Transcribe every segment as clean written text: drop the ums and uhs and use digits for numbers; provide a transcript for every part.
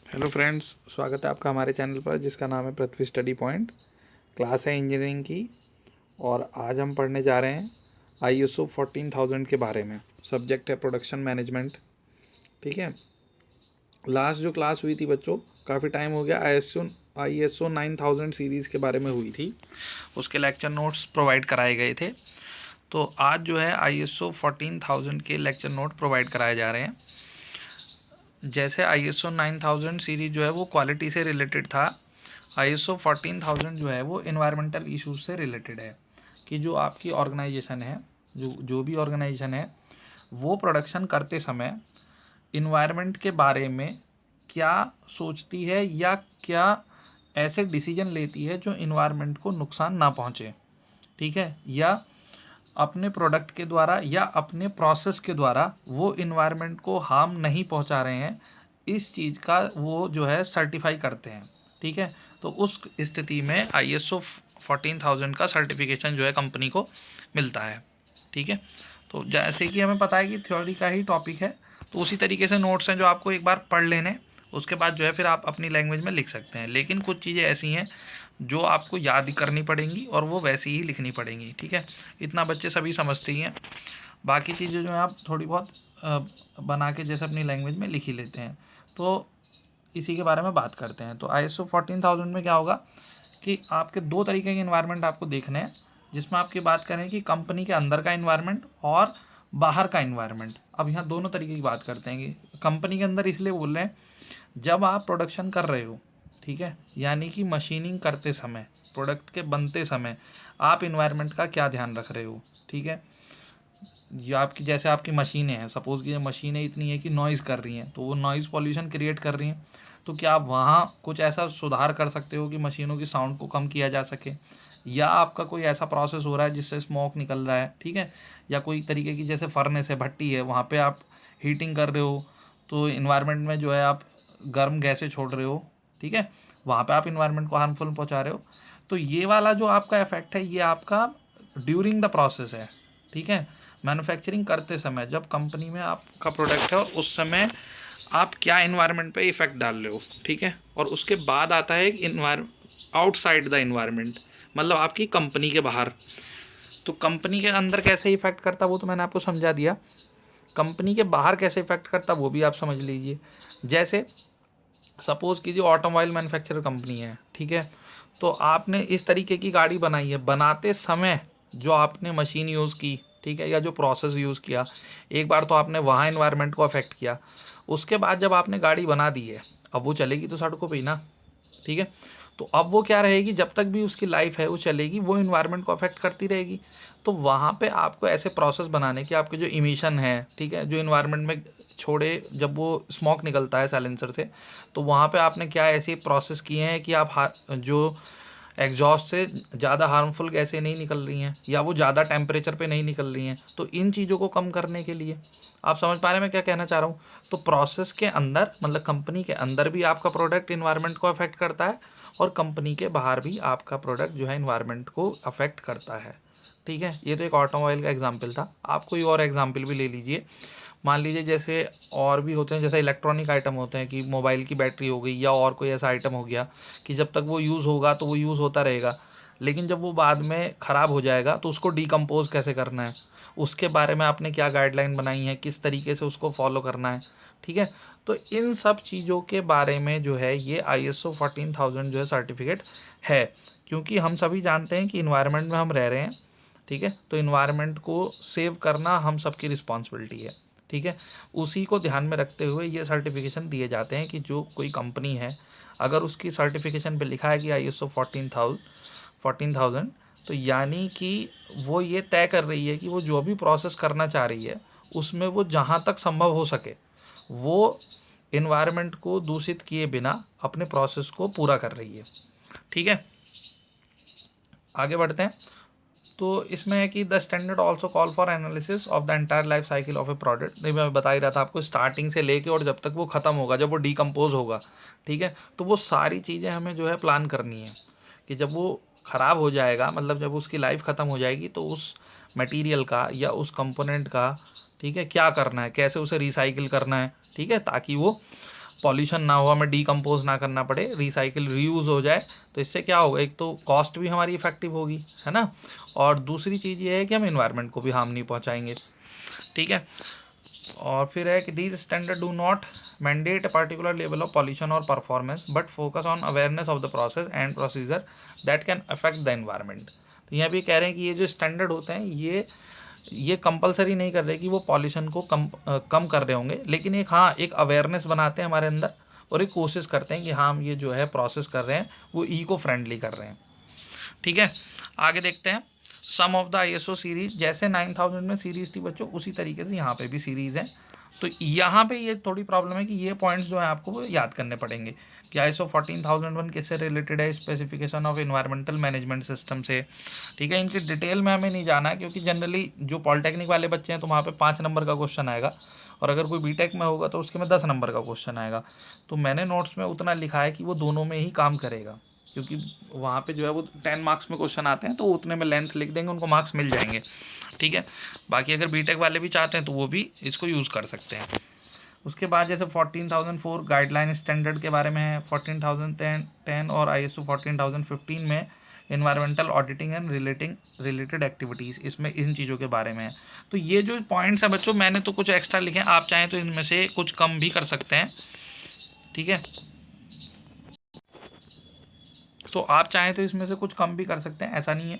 Hello friends, स्वागत है आपका हमारे चैनल पर जिसका नाम है पृथ्वी स्टडी पॉइंट। क्लास है इंजीनियरिंग की और आज हम पढ़ने जा रहे हैं ISO 14000 के बारे में। सब्जेक्ट है प्रोडक्शन मैनेजमेंट। ठीक है, लास्ट जो क्लास हुई थी बच्चों, काफ़ी टाइम हो गया, ISO 9000 सीरीज़ के बारे में हुई थी। उसके लेक्चर नोट्स प्रोवाइड कराए गए थे। तो आज जो है ISO 14000 के लेक्चर नोट प्रोवाइड कराए जा रहे हैं। जैसे ISO 9000 सीरीज जो है वो क्वालिटी से रिलेटेड था, ISO 14000 जो है वो इन्वायरमेंटल इश्यूज से रिलेटेड है कि जो आपकी ऑर्गेनाइजेशन है, जो भी ऑर्गेनाइजेशन है, वो प्रोडक्शन करते समय इन्वायरमेंट के बारे में क्या सोचती है या क्या ऐसे डिसीजन लेती है जो इन्वायरमेंट को नुकसान ना पहुंचे। ठीक है, या अपने प्रोडक्ट के द्वारा या अपने प्रोसेस के द्वारा वो इन्वायरमेंट को हार्म नहीं पहुंचा रहे हैं, इस चीज़ का वो जो है सर्टिफाई करते हैं। ठीक है, तो उस स्थिति में ISO 14000 का सर्टिफिकेशन जो है कंपनी को मिलता है। ठीक है, तो जैसे कि हमें पता है कि थ्योरी का ही टॉपिक है, तो उसी तरीके से नोट्स हैं जो आपको एक बार पढ़ लेने, उसके बाद जो है फिर आप अपनी लैंग्वेज में लिख सकते हैं। लेकिन कुछ चीज़ें ऐसी हैं जो आपको याद करनी पड़ेंगी और वो वैसी ही लिखनी पड़ेंगी। ठीक है, इतना बच्चे सभी समझते ही हैं, बाकी चीज़ें जो है आप थोड़ी बहुत बना के जैसे अपनी लैंग्वेज में लिख ही लेते हैं। तो इसी के बारे में बात करते हैं। तो ISO 14000 में क्या होगा कि आपके दो तरीके के इन्वायरमेंट आपको देखने हैं, जिसमें आपकी बात करें कि कंपनी के अंदर का इन्वायरमेंट और बाहर का इन्वायरमेंट। अब यहाँ दोनों तरीके की बात करते हैं कि कंपनी के अंदर इसलिए बोल रहे हैं जब आप प्रोडक्शन कर रहे हो, ठीक है, यानी कि मशीनिंग करते समय, प्रोडक्ट के बनते समय आप इन्वायरमेंट का क्या ध्यान रख रहे हो। ठीक है, ये आपकी जैसे आपकी मशीनें हैं, सपोज़ कि मशीनें इतनी है कि नॉइज़ कर रही हैं, तो वो नॉइज़ पॉल्यूशन क्रिएट कर रही हैं, तो क्या आप वहाँ कुछ ऐसा सुधार कर सकते हो कि मशीनों की साउंड को कम किया जा सके। या आपका कोई ऐसा प्रोसेस हो रहा है जिससे स्मोक निकल रहा है, ठीक है, या कोई तरीके की जैसे फर्नेस है, भट्टी है, वहाँ पे आप हीटिंग कर रहे हो, तो इन्वायरमेंट में जो है आप गर्म गैसें छोड़ रहे हो। ठीक है, वहाँ पे आप इन्वायरमेंट को हार्मफुल पहुँचा रहे हो। तो ये वाला जो आपका इफेक्ट है, ये आपका ड्यूरिंग द प्रोसेस है। ठीक है, मैन्युफैक्चरिंग करते समय जब कंपनी में आपका प्रोडक्ट है, उस समय आप क्या इन्वायरमेंट पे इफेक्ट डाल रहे हो। ठीक है, और उसके बाद आता है आउटसाइड द इन्वायरमेंट, मतलब आपकी कंपनी के बाहर। तो कंपनी के अंदर कैसे इफेक्ट करता वो तो मैंने आपको समझा दिया, कंपनी के बाहर कैसे इफेक्ट करता वो भी आप समझ लीजिए। जैसे सपोज़ कीजिए ऑटोमोबाइल मैन्युफैक्चरर कंपनी है, ठीक है, तो आपने इस तरीके की गाड़ी बनाई है, बनाते समय जो आपने मशीन यूज़ की, ठीक है, या जो प्रोसेस यूज़ किया, एक बार तो आपने वहाँ इन्वायरमेंट को अफेक्ट किया। उसके बाद जब आपने गाड़ी बना दी है, अब वो चलेगी तो सड़कों पे ही ना। ठीक है, तो अब वो क्या रहेगी, जब तक भी उसकी लाइफ है वो चलेगी, वो इन्वायरमेंट को अफेक्ट करती रहेगी। तो वहाँ पे आपको ऐसे प्रोसेस बनाने की, आपके जो इमिशन है, ठीक है, जो इन्वायरमेंट में छोड़े, जब वो स्मोक निकलता है साइलेंसर से, तो वहाँ पे आपने क्या ऐसे प्रोसेस किए हैं कि आप जो एग्जॉस्ट से ज़्यादा हार्मफुल गैसें नहीं निकल रही हैं, या वो ज़्यादा टेम्परेचर पे नहीं निकल रही हैं। तो इन चीज़ों को कम करने के लिए, आप समझ पा रहे हैं मैं क्या कहना चाह रहा हूँ। तो प्रोसेस के अंदर, मतलब कंपनी के अंदर भी आपका प्रोडक्ट इन्वायरमेंट को अफेक्ट करता है, और कंपनी के बाहर भी आपका प्रोडक्ट जो है इन्वायरमेंट को अफेक्ट करता है। ठीक है, ये तो एक ऑटोमोबाइल का एग्जाम्पल था। आप कोई और एग्जाम्पल भी ले लीजिए। मान लीजिए जैसे और भी होते हैं, जैसे इलेक्ट्रॉनिक आइटम होते हैं कि मोबाइल की बैटरी हो गई, या और कोई ऐसा आइटम हो गया कि जब तक वो यूज़ होगा तो वो यूज़ होता रहेगा, लेकिन जब वो बाद में ख़राब हो जाएगा तो उसको डिकम्पोज कैसे करना है, उसके बारे में आपने क्या गाइडलाइन बनाई है, किस तरीके से उसको फॉलो करना है। ठीक है, तो इन सब चीज़ों के बारे में जो है ये ISO 14000 जो है सर्टिफिकेट है, क्योंकि हम सभी जानते हैं कि इन्वायरमेंट में हम रह रहे हैं। ठीक है, तो इन्वायरमेंट को सेव करना हम सबकी रिस्पॉन्सिबिलिटी है। ठीक है, उसी को ध्यान में रखते हुए ये सर्टिफिकेशन दिए जाते हैं कि जो कोई कंपनी है, अगर उसकी सर्टिफिकेशन पे लिखा है कि ISO 14000, तो यानी कि वो ये तय कर रही है कि वो जो भी प्रोसेस करना चाह रही है, उसमें वो जहाँ तक संभव हो सके वो इन्वायरमेंट को दूषित किए बिना अपने प्रोसेस को पूरा कर रही है। ठीक है, आगे बढ़ते हैं। तो इसमें है कि the standard also call for analysis of the entire life cycle of A product. नहीं, मैं बता ही रहा था आपको, स्टार्टिंग से लेके और जब तक वो ख़त्म होगा, जब वो डिकम्पोज होगा। ठीक है, तो वो सारी चीज़ें हमें जो है प्लान करनी है कि जब वो ख़राब हो जाएगा, मतलब जब उसकी लाइफ ख़त्म हो जाएगी, तो उस मटेरियल का या उस कंपोनेंट का, ठीक है, क्या करना है, कैसे उसे रिसाइकिल करना है। ठीक है, ताकि वो पॉल्यूशन ना हो, हमें डीकम्पोज ना करना पड़े, रिसाइकिल रीयूज़ हो जाए। तो इससे क्या होगा, एक तो कॉस्ट भी हमारी इफेक्टिव होगी, है ना, और दूसरी चीज़ ये है कि हम इन्वायरमेंट को भी हार्म नहीं पहुंचाएंगे। ठीक है, और फिर है कि these standard do not mandate a particular level of pollution और performance but focus on awareness of the process and procedure that can affect the environment. तो यहाँ भी कह रहे हैं कि ये जो स्टैंडर्ड होते हैं ये कंपलसरी नहीं कर रहे कि वो पॉल्यूशन को कम कर रहे होंगे, लेकिन एक हाँ एक अवेयरनेस बनाते हैं हमारे अंदर और एक कोशिश करते हैं कि हाँ हम ये जो है प्रोसेस कर रहे हैं वो इको फ्रेंडली कर रहे हैं। ठीक है, आगे देखते हैं सम ऑफ द ISO सीरीज। जैसे 9000 में सीरीज़ थी बच्चों, उसी तरीके से यहाँ पे भी सीरीज़ है। तो यहाँ पे ये थोड़ी प्रॉब्लम है कि ये पॉइंट्स जो है आपको वो याद करने पड़ेंगे कि ISO 14001 किससे रिलेटेड है, specification of environmental management system से। ठीक है, इनकी डिटेल में हमें नहीं जाना है क्योंकि जनरली जो पॉलिटेक्निक वाले बच्चे हैं तो वहाँ पे 5 नंबर का क्वेश्चन आएगा, और अगर कोई बीटेक में होगा तो उसके में 10 नंबर का क्वेश्चन आएगा। तो मैंने नोट्स में उतना लिखा है कि वो दोनों में ही काम करेगा, क्योंकि वहाँ पे जो है वो 10 मार्क्स में क्वेश्चन आते हैं तो उतने में लेंथ लिख देंगे, उनको मार्क्स मिल जाएंगे। ठीक है, बाकी अगर बीटेक वाले भी चाहते हैं तो वो भी इसको यूज़ कर सकते हैं। उसके बाद जैसे 14004 गाइडलाइन स्टैंडर्ड के बारे में है, 14010 और ISO 14015 में environmental auditing and related activities, इसमें इन चीज़ों के बारे में है। तो ये जो पॉइंट्स हैं बच्चों मैंने तो कुछ एक्स्ट्रा लिखे हैं, आप चाहें तो इनमें से कुछ कम भी कर सकते हैं। ठीक है, तो आप चाहें तो इसमें से कुछ कम भी कर सकते हैं, ऐसा नहीं है,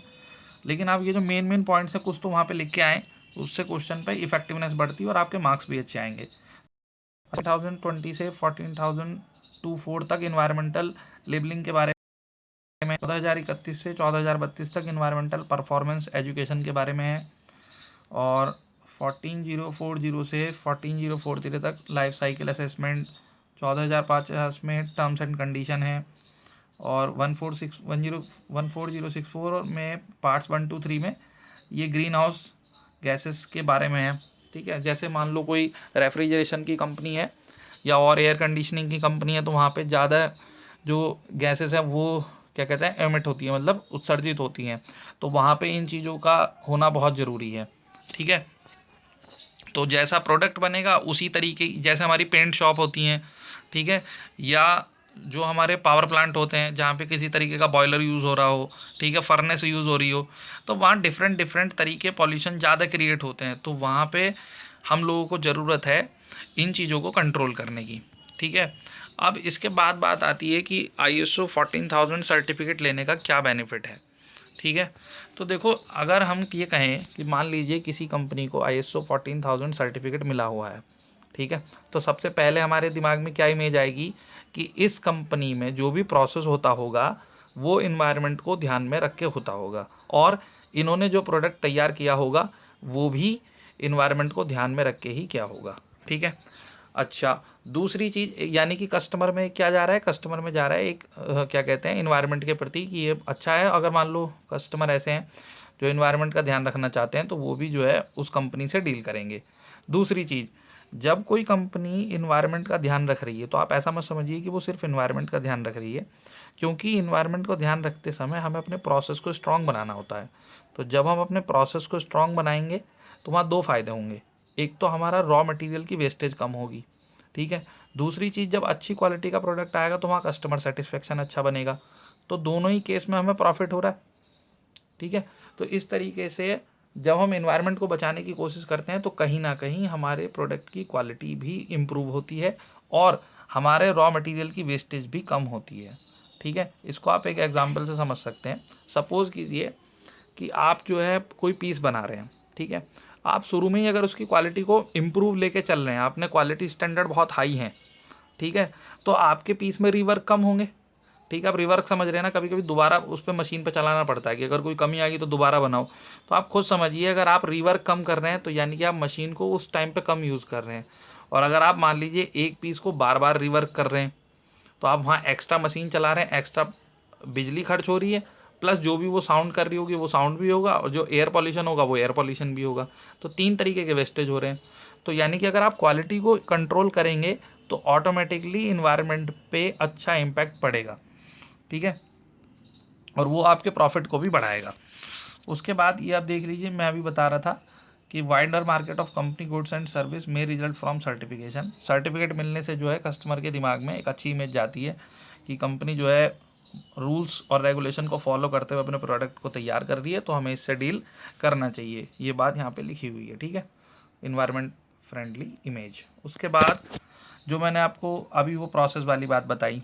लेकिन आप ये जो मेन पॉइंट्स हैं कुछ तो वहाँ पे लिख के आएँ, उससे क्वेश्चन पे इफेक्टिवनेस बढ़ती है और आपके मार्क्स भी अच्छे आएंगे। 2020 से 14024 तक इन्वायरमेंटल लेबलिंग के बारे में, 14031 से 14032 तक इन्वायरमेंटल परफॉर्मेंस एजुकेशन के बारे में है, और 14040 से 14043 तक लाइफ साइकिल असेसमेंट, 14050 में टर्म्स एंड कंडीशन है, और 14064 में पार्ट्स 1 2 3 में ये ग्रीन हाउस गैसेस के बारे में है। ठीक है, जैसे मान लो कोई रेफ्रिजरेशन की कंपनी है या और एयर कंडीशनिंग की कंपनी है तो वहाँ पे ज़्यादा जो गैसेस हैं वो क्या कहते हैं एमिट होती है, मतलब उत्सर्जित होती हैं, तो वहाँ पे इन चीज़ों का होना बहुत ज़रूरी है। ठीक है, तो जैसा प्रोडक्ट बनेगा उसी तरीके, जैसे हमारी पेंट शॉप होती हैं, ठीक है, या जो हमारे पावर प्लांट होते हैं जहाँ पे किसी तरीके का बॉयलर यूज़ हो रहा हो, ठीक है, फर्नेस यूज़ हो रही हो, तो वहाँ डिफरेंट तरीके पॉल्यूशन ज़्यादा क्रिएट होते हैं, तो वहाँ पे हम लोगों को ज़रूरत है इन चीज़ों को कंट्रोल करने की। ठीक है, अब इसके बाद बात आती है कि ISO 14000 सर्टिफिकेट लेने का क्या बेनिफिट है। ठीक है, तो देखो अगर हम ये कहें कि मान लीजिए किसी कंपनी को ISO 14000 सर्टिफिकेट मिला हुआ है, ठीक है, तो सबसे पहले हमारे दिमाग में क्या इमेज आएगी कि इस कंपनी में जो भी प्रोसेस होता होगा वो इन्वायरमेंट को ध्यान में रख के होता होगा, और इन्होंने जो प्रोडक्ट तैयार किया होगा वो भी इन्वायरमेंट को ध्यान में रख के ही किया होगा। ठीक है, अच्छा दूसरी चीज़ यानी कि कस्टमर में क्या जा रहा है, कस्टमर में जा रहा है एक क्या कहते हैं इन्वायरमेंट के प्रति कि ये अच्छा है। अगर मान लो कस्टमर ऐसे हैं जो इन्वायरमेंट का ध्यान रखना चाहते हैं तो वो भी जो है उस कंपनी से डील करेंगे। दूसरी चीज़, जब कोई कंपनी इन्वायरमेंट का ध्यान रख रही है तो आप ऐसा मत समझिए कि वो सिर्फ इन्वायरमेंट का ध्यान रख रही है, क्योंकि इन्वायरमेंट को ध्यान रखते समय हमें अपने प्रोसेस को स्ट्रॉन्ग बनाना होता है। तो जब हम अपने प्रोसेस को स्ट्रॉन्ग बनाएंगे तो वहाँ 2 फ़ायदे होंगे, एक तो हमारा रॉ मटेरियल की वेस्टेज कम होगी, ठीक है, दूसरी चीज़ जब अच्छी क्वालिटी का प्रोडक्ट आएगा तो वहाँ कस्टमर सेटिस्फेक्शन अच्छा बनेगा, तो दोनों ही केस में हमें प्रॉफिट हो रहा है। ठीक है, तो इस तरीके से जब हम इन्वायरमेंट को बचाने की कोशिश करते हैं तो कहीं ना कहीं हमारे प्रोडक्ट की क्वालिटी भी इम्प्रूव होती है और हमारे रॉ मटेरियल की वेस्टेज भी कम होती है। ठीक है, इसको आप एक एग्जांपल से समझ सकते हैं। सपोज़ कीजिए कि आप जो है कोई पीस बना रहे हैं, ठीक है, आप शुरू में ही अगर उसकी क्वालिटी को इम्प्रूव लेके चल रहे हैं, आपने क्वालिटी स्टैंडर्ड बहुत हाई है, ठीक है, तो आपके पीस में रिवर्क कम होंगे। ठीक है, आप रिवर्क समझ रहे हैं ना, कभी कभी दोबारा उस पर मशीन पर चलाना पड़ता है कि अगर कोई कमी आ गई तो दोबारा बनाओ। तो आप खुद समझिए अगर आप रिवर्क कम कर रहे हैं तो यानी कि आप मशीन को उस टाइम पे कम यूज़ कर रहे हैं, और अगर आप मान लीजिए एक पीस को बार बार रिवर्क कर रहे हैं तो आप वहाँ एक्स्ट्रा मशीन चला रहे हैं, एक्स्ट्रा बिजली खर्च हो रही है, प्लस जो भी वो साउंड कर रही होगी वो साउंड भी होगा, और जो एयर पॉल्यूशन होगा वो एयर पॉल्यूशन भी होगा। तो 3 तरीके के वेस्टेज हो रहे हैं। तो यानी कि अगर आप क्वालिटी को कंट्रोल करेंगे तो ऑटोमेटिकली इन्वायरमेंट पे अच्छा इम्पैक्ट पड़ेगा। ठीक है, और वो आपके प्रॉफिट को भी बढ़ाएगा। उसके बाद ये आप देख लीजिए, मैं अभी बता रहा था कि wider market of company goods and service में रिजल्ट फ्रॉम सर्टिफिकेशन। सर्टिफिकेट मिलने से जो है कस्टमर के दिमाग में एक अच्छी इमेज जाती है कि कंपनी जो है रूल्स और रेगुलेशन को फॉलो करते हुए अपने प्रोडक्ट को तैयार कर रही है, तो हमें इससे डील करना चाहिए। ये बात यहाँ पे लिखी हुई है, ठीक है, इन्वायरमेंट फ्रेंडली इमेज। उसके बाद जो मैंने आपको अभी वो प्रोसेस वाली बात बताई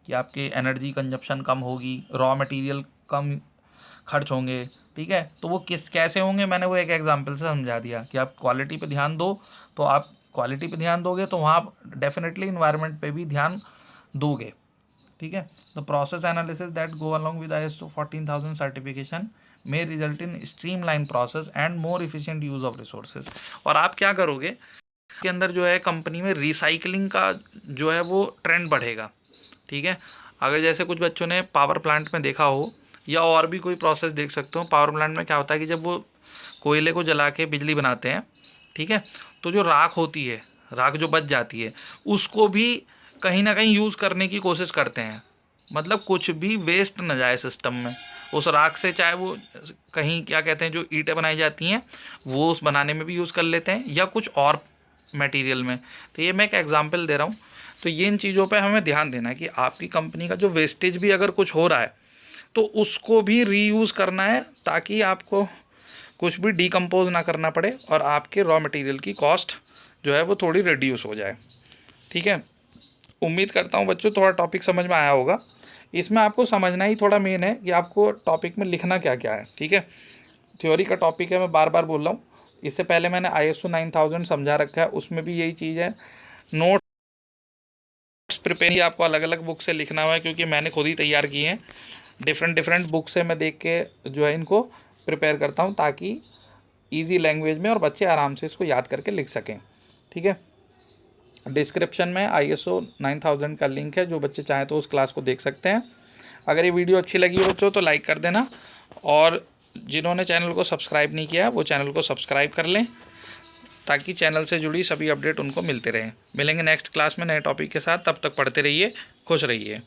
कि आपके एनर्जी कंजप्शन कम होगी, रॉ मटेरियल कम खर्च होंगे, ठीक है, तो वो कैसे होंगे, मैंने वो एक एग्जांपल से समझा दिया कि आप क्वालिटी पे ध्यान दो, तो आप क्वालिटी पे ध्यान दोगे तो वहाँ आप डेफिनेटली इन्वायरमेंट पे भी ध्यान दोगे, ठीक है। The process analysis that go along with ISO 14000 certification may result in streamline process and more efficient use of resources. और आप क्या करोगे के अंदर जो है कंपनी में रिसाइकलिंग का जो है वो ट्रेंड बढ़ेगा, ठीक है। अगर जैसे कुछ बच्चों ने पावर प्लांट में देखा हो या और भी कोई प्रोसेस देख सकते हो, पावर प्लांट में क्या होता है कि जब वो कोयले को जला के बिजली बनाते हैं, ठीक है, तो जो राख होती है, राख जो बच जाती है, उसको भी कहीं ना कहीं यूज़ करने की कोशिश करते हैं। मतलब कुछ भी वेस्ट न जाए सिस्टम में उस राख से, चाहे वो कहीं क्या कहते हैं जो ईंटें बनाई जाती हैं वो उस बनाने में भी यूज़ कर लेते हैं या कुछ और मटेरियल में। तो ये मैं एक एग्जांपल दे रहा हूँ। तो ये इन चीज़ों पे हमें ध्यान देना है कि आपकी कंपनी का जो वेस्टेज भी अगर कुछ हो रहा है तो उसको भी रीयूज़ करना है, ताकि आपको कुछ भी डिकम्पोज ना करना पड़े और आपके रॉ मटेरियल की कॉस्ट जो है वो थोड़ी रिड्यूस हो जाए, ठीक है। उम्मीद करता हूँ बच्चों थोड़ा टॉपिक समझ में आया होगा। इसमें आपको समझना ही थोड़ा मेन है कि आपको टॉपिक में लिखना क्या क्या है, ठीक है। थ्योरी का टॉपिक है, मैं बार बार बोल रहा हूँ। इससे पहले मैंने ISO 9000 समझा रखा है, उसमें भी यही चीज़ है। नोट्स प्रिपेयर आपको अलग अलग बुक से लिखना हुआ है, क्योंकि मैंने खुद ही तैयार किए हैं। डिफरेंट बुक से मैं देख के जो है इनको प्रिपेयर करता हूँ, ताकि ईजी लैंग्वेज में और बच्चे आराम से इसको याद करके लिख सकें, ठीक है। डिस्क्रिप्शन में ISO 9000 का लिंक है, जो बच्चे चाहें तो उस क्लास को देख सकते हैं। अगर ये वीडियो अच्छी लगी हो तो लाइक कर देना, और जिन्होंने चैनल को सब्सक्राइब नहीं किया वो चैनल को सब्सक्राइब कर लें, ताकि चैनल से जुड़ी सभी अपडेट उनको मिलते रहें। मिलेंगे नेक्स्ट क्लास में नए टॉपिक के साथ, तब तक पढ़ते रहिए, खुश रहिए।